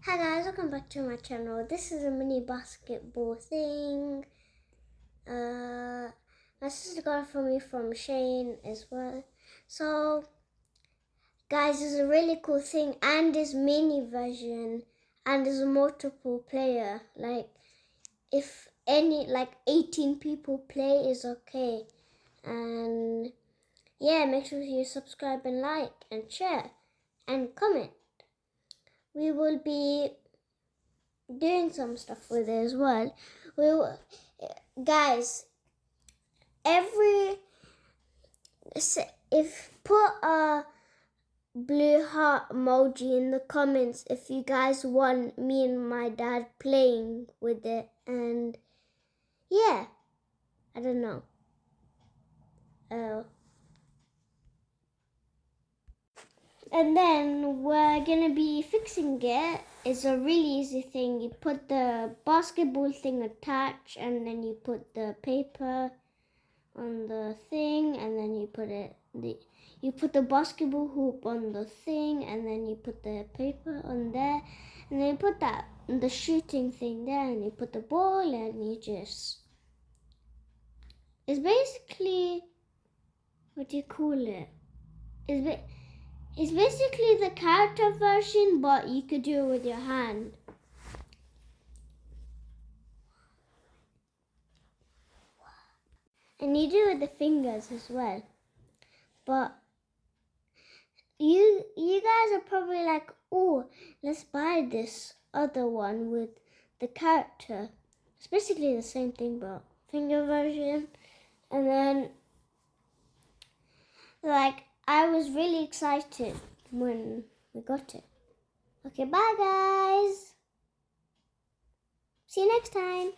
Hi guys, welcome back to my channel. This is a mini basketball thing. My sister got it for me from Shein as well. So guys, it's a really cool thing, and there's mini version and there's a multiple player. Like if 18 people play is okay. And yeah, make sure you subscribe and like and share and comment. We will be doing some stuff with it as well. Guys, if put a blue heart emoji in the comments if you guys want me and my dad playing with it, and yeah, I don't know. And then we're gonna be fixing it. It's a really easy thing. You put the basketball thing attached, and then you put the paper on the thing, and then you put the basketball hoop on the thing, and then you put the paper on there, and then you put the shooting thing there, and you put the ball, and you just, it's basically, what do you call it? It's basically the character version, but you could do it with your hand. And you do it with the fingers as well. But you guys are probably like, oh, let's buy this other one with the character. It's basically the same thing, but finger version. And then, I was really excited when we got it. Okay, bye guys. See you next time.